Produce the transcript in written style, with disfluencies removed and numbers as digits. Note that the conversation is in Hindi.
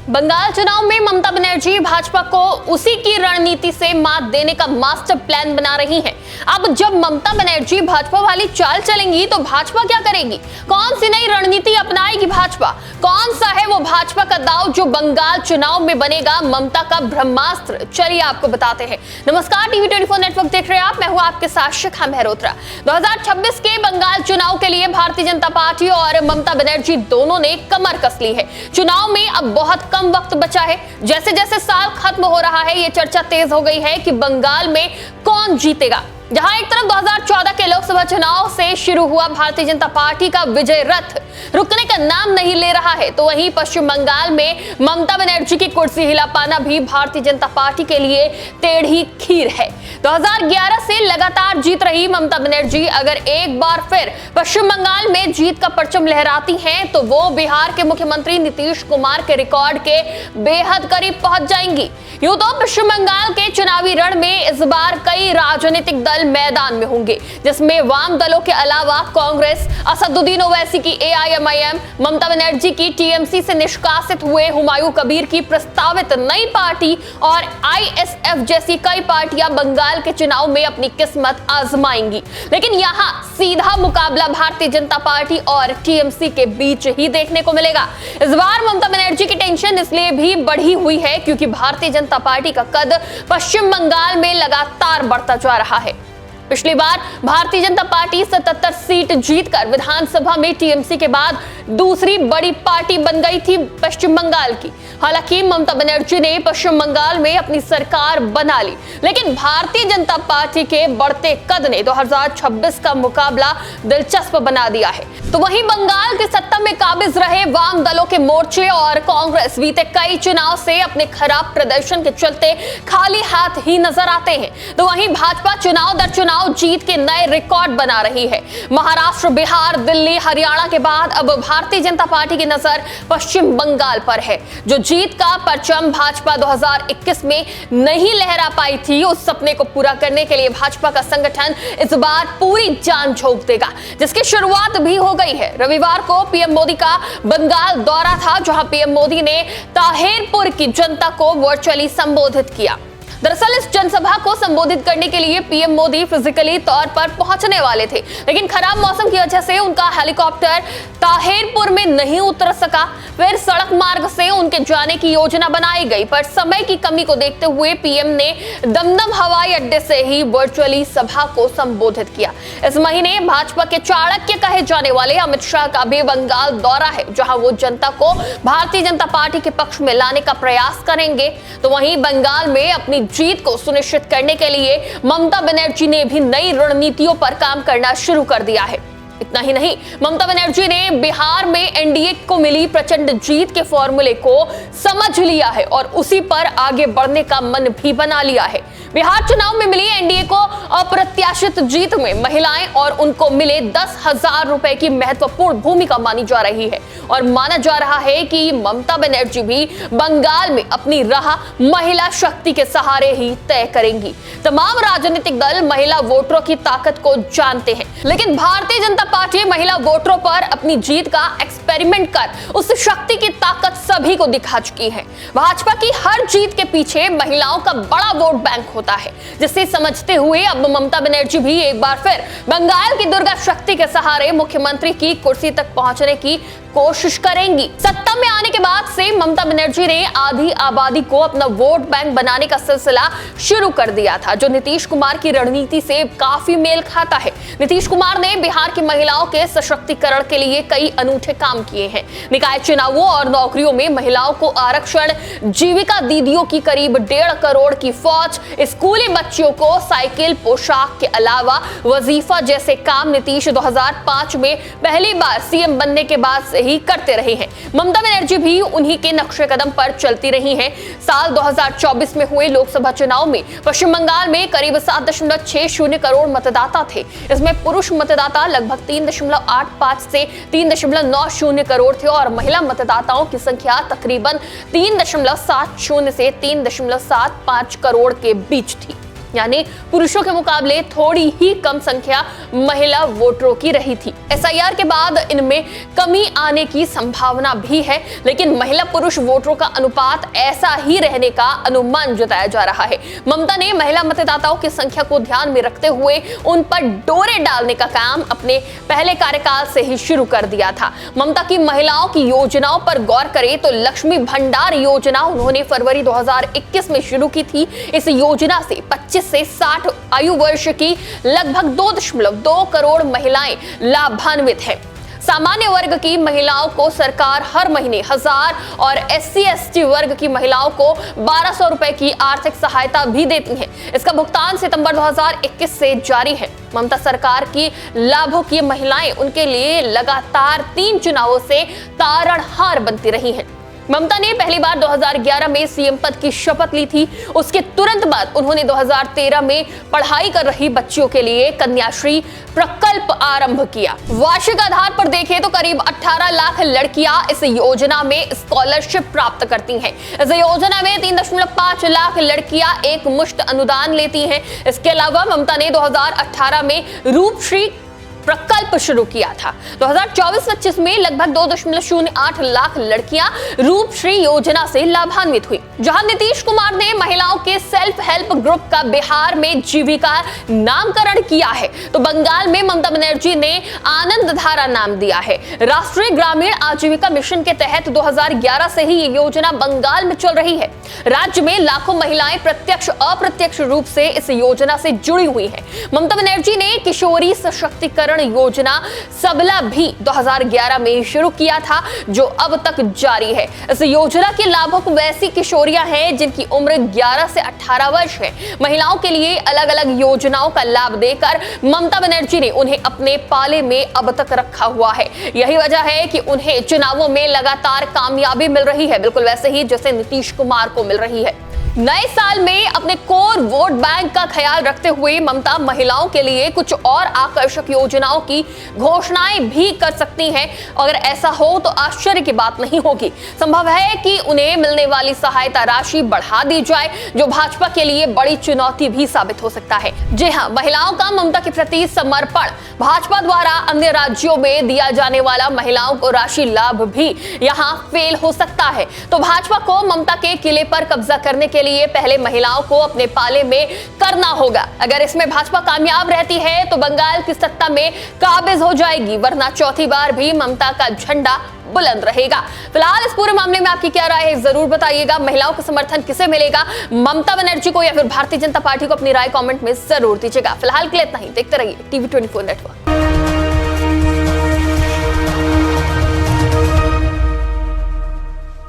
बंगाल चुनाव में ममता बनर्जी भाजपा को उसी की रणनीति से मात देने का मास्टर प्लान बना रही हैं। अब जब ममता बनर्जी भाजपा वाली चाल चलेंगी तो भाजपा क्या करेगी? कौन सी नई रणनीति अपनाएगी भाजपा? कौन सा है वो भाजपा का दांव जो बंगाल चुनाव में बनेगा ममता का ब्रह्मास्त्र? चलिए आपको बताते हैं। नमस्कार, टीवी 24 नेटवर्क देख रहे हैं आप। मैं हूं आपके साथ शिखा मेहरोत्रा। 2026 के बंगाल चुनाव के लिए भारतीय जनता पार्टी और ममता बनर्जी दोनों ने कमर कस ली है। चुनाव में अब बहुत कम वक्त बचा है। जैसे जैसे साल खत्म हो रहा है, ये चर्चा तेज हो गई है कि बंगाल में कौन जीतेगा। जहां एक तरफ 2014 के लोकसभा चुनाव से शुरू हुआ भारतीय जनता पार्टी का विजय रथ रुकने का नाम नहीं ले रहा है, तो वहीं पश्चिम बंगाल में ममता बनर्जी की कुर्सी हिला पाना भी भारतीय जनता पार्टी के लिए टेढ़ी खीर है। 2011 से लगातार जीत रही ममता बनर्जी अगर एक बार फिर पश्चिम बंगाल में जीत का परचम लहराती हैं, तो वो बिहार के मुख्यमंत्री नीतीश कुमार के रिकॉर्ड के बेहद करीब पहुंच जाएंगी। यूं तो पश्चिम बंगाल के चुनावी रण में इस बार कई राजनीतिक दल मैदान में होंगे, जिसमें वाम दलों के अलावा कांग्रेस, असदुद्दीन ओवैसी की AIMIM, ममता बनर्जी की TMC से निष्कासित हुए हुमायूं कबीर की प्रस्तावित नई पार्टी और ISF जैसी कई पार्टियां बंगाल के चुनाव में अपनी किस्मत आजमाएंगी। लेकिन यहां सीधा मुकाबला भारतीय जनता पार्टी और TMC के बीच ही देखने को मिलेगा। इस बार ममता बनर्जी की टेंशन इसलिए भी बढ़ी हुई है क्योंकि भारतीय जनता पार्टी का कद पश्चिम बंगाल में लगातार बढ़ता जा रहा है। पिछली बार भारतीय जनता पार्टी 77 सीट जीतकर विधानसभा में TMC के बाद दूसरी बड़ी पार्टी बन गई थी पश्चिम बंगाल की। हालांकि ममता बनर्जी ने पश्चिम बंगाल में अपनी सरकार बना ली, लेकिन भारतीय जनता पार्टी के बढ़ते कद ने 2026 का मुकाबला दिलचस्प बना दिया है। तो वहीं बंगाल की सत्ता में काबिज रहे वाम दलों के मोर्चे और कांग्रेस बीते कई चुनाव से अपने खराब प्रदर्शन के चलते खाली हाथ ही नजर आते हैं। तो वहीं भाजपा चुनाव दर चुनाव जीत के नए रिकॉर्ड बना रही है। महाराष्ट्र, बिहार, दिल्ली, हरियाणा के बाद अब भारतीय जनता पार्टी की नजर पश्चिम बंगाल पर है। जो जीत का परचम भाजपा 2021 में नहीं लहरा पाई थी, उस सपने को पूरा करने के लिए भाजपा का संगठन इस बार पूरी जान झोंक देगा, जिसकी शुरुआत भी हो गई है। रविवार को PM मोदी का बंगाल दौरा था, जहां PM मोदी ने ताहिरपुर की जनता को वर्चुअली संबोधित किया। दरअसल इस जनसभा को संबोधित करने के लिए PM मोदी फिजिकली तौर पर पहुंचने वाले थे, लेकिन खराब मौसम की वजह से उनका हेलीकॉप्टर ताहिरपुर में नहीं उतर सका। फिर सड़क मार्ग से उनके जाने की योजना बनाई गई, पर समय की कमी को देखते हुए PM ने दमदम हवाई अड्डे से ही वर्चुअली सभा को संबोधित किया। इस महीने भाजपा के चाणक्य कहे जाने वाले अमित शाह का भी बंगाल दौरा है, जहां वो जनता को भारतीय जनता पार्टी के पक्ष में लाने का प्रयास करेंगे। तो वहीं बंगाल में अपनी जीत को सुनिश्चित करने के लिए ममता बनर्जी ने भी नई रणनीतियों पर काम करना शुरू कर दिया है। इतना ही नहीं, ममता बनर्जी ने बिहार में NDA को मिली प्रचंड जीत के फॉर्मूले को समझ लिया है और उसी पर आगे बढ़ने का मन भी बना लिया है। बिहार चुनाव में मिली NDA को अप्रत्याशित जीत में महिलाएं और उनको मिले 10,000 रुपए की महत्वपूर्ण भूमिका मानी जा रही है और माना जा रहा है कि ममता बनर्जी भी बंगाल में अपनी राह महिला शक्ति के सहारे ही तय करेंगी। तमाम राजनीतिक दल महिला वोटरों की ताकत को जानते हैं, लेकिन भारतीय जनता पार्टी महिला वोटरों पर अपनी जीत का एक्सपेरिमेंट कर उस शक्ति की ताकत सभी को दिखा चुकी है। भाजपा की हर जीत के पीछे महिलाओं का बड़ा वोट बैंक होता है, जिसे समझते हुए अब ममता बनर्जी भी एक बार फिर बंगाल की दुर्गा शक्ति के सहारे मुख्यमंत्री की कुर्सी तक पहुंचने की कोशिश करेंगी। सत्ता में आने के बाद से ममता बनर्जी ने आधी आबादी को अपना वोट बैंक बनाने का सिलसिला शुरू कर दिया था, जो नीतीश कुमार की रणनीति से काफी मेल खाता है। नीतीश कुमार ने बिहार की महिलाओं के सशक्तिकरण के लिए कई अनूठे काम किए हैं। निकाय चुनावों और नौकरियों में महिलाओं को आरक्षण, जीविका दीदियों की करीब 1.5 करोड़ की फौज, स्कूली बच्चियों को साइकिल, पोशाक के अलावा वजीफा जैसे काम नीतीश 2005 में पहली बार CM बनने के बाद से ही करते रहे हैं। ममता बनर्जी भी उन्हीं के नक्शे कदम पर चलती रही हैं। साल 2024 में हुए लोकसभा चुनाव में पश्चिम बंगाल में करीब 7.60 करोड़ मतदाता थे। इसमें पुरुष मतदाता लगभग 3.85 से 3.90 करोड़ थे और महिला मतदाताओं की संख्या तकरीबन 3.70 से 3.75 करोड़ के बीच थी। यानी पुरुषों के मुकाबले थोड़ी ही कम संख्या महिला वोटरों की रही थी। एसआईआर के बाद इनमें कमी आने की संभावना भी है, लेकिन महिला पुरुष वोटरों का अनुपात ऐसा ही रहने का अनुमान जताया जा रहा है। ममता ने महिला मतदाताओं की संख्या को ध्यान में रखते हुए उन पर डोरे डालने का काम अपने पहले कार्यकाल से ही शुरू कर दिया था। ममता की महिलाओं की योजनाओं पर गौर करें तो लक्ष्मी भंडार योजना उन्होंने फरवरी 2021 में शुरू की थी। इस योजना से 25 से 60 आयु वर्ष की लगभग 2.2 करोड़ महिलाएं लाभान्वित हैं। सामान्य वर्ग की महिलाओं को सरकार हर महीने 1000 और SC/ST वर्ग की महिलाओं को 1200 रुपए की आर्थिक सहायता भी देती है। इसका भुगतान सितंबर 2021 से जारी है। ममता सरकार की लाभों की महिलाएं उनके लिए लगातार 3 चुनावों से तारणहार बनती रही हैं। ममता ने पहली बार 2011 में सीएम पद की शपथ ली थी। उसके तुरंत बाद उन्होंने 2013 में पढ़ाई कर रही बच्चियों के लिए कन्याश्री प्रकल्प आरंभ किया। वार्षिक आधार पर देखें तो करीब 18 लाख लड़कियां इस योजना में स्कॉलरशिप प्राप्त करती हैं। इस योजना में 3.5 लाख लड़कियां एक मुश्त अनुदान लेती हैं। इसके अलावा ममता ने 2018 में रूपश्री प्रकल्प शुरू किया था। 2024-25 में लगभग 2.08 लाख लड़कियां रूपश्री योजना से लाभान्वित हुई। जहां नीतीश कुमार ने महिलाओं के सेल्फ हेल्प ग्रुप का बिहार में जीविका नामकरण किया है, तो बंगाल में ममता बनर्जी ने आनंद धारा नाम दिया है। राष्ट्रीय ग्रामीण आजीविका मिशन के तहत 2011 से ही ये योजना बंगाल में चल रही है। राज्य में लाखों महिलाएं प्रत्यक्ष अप्रत्यक्ष रूप से इस योजना से जुड़ी हुई है। ममता बनर्जी ने किशोरी सशक्तिकरण योजना सबला भी 2011 में शुरू किया था, जो अब तक जारी है। इस योजना के लाभुक वैसी किशोरियां हैं जिनकी उम्र 11 से 18 वर्ष है। महिलाओं के लिए अलग अलग योजनाओं का लाभ देकर ममता बनर्जी ने उन्हें अपने पाले में अब तक रखा हुआ है। यही वजह है कि उन्हें चुनावों में लगातार कामयाबी मिल रही है, बिल्कुल वैसे ही जैसे नीतीश कुमार को मिल रही है। नए साल में अपने कोर वोट बैंक का ख्याल रखते हुए ममता महिलाओं के लिए कुछ और आकर्षक योजनाओं की घोषणाएं भी कर सकती हैं। अगर ऐसा हो तो आश्चर्य की बात नहीं होगी। संभव है कि उन्हें मिलने वाली सहायता राशि बढ़ा दी जाए, जो भाजपा के लिए बड़ी चुनौती भी साबित हो सकता है। जी हां, महिलाओं का ममता के प्रति समर्पण, भाजपा द्वारा अन्य राज्यों में दिया जाने वाला महिलाओं को राशि लाभ भी यहां फेल हो सकता है। तो भाजपा को ममता के किले पर कब्जा करने के लिए पहले महिलाओं को अपने पाले में करना होगा। अगर इसमें भाजपा कामयाब रहती है तो बंगाल की सत्ता में काबिज हो जाएगी, वरना चौथी बार भी ममता का झंडा बुलंद रहेगा। फिलहाल इस पूरे मामले में आपकी क्या राय है जरूर बताइएगा। महिलाओं का समर्थन किसे मिलेगा, ममता बनर्जी को या फिर भारतीय जनता पार्टी को? अपनी राय कमेंट में जरूर दीजिएगा। फिलहाल के लिए इतना ही। देखते रहिए TV24 नेटवर्क।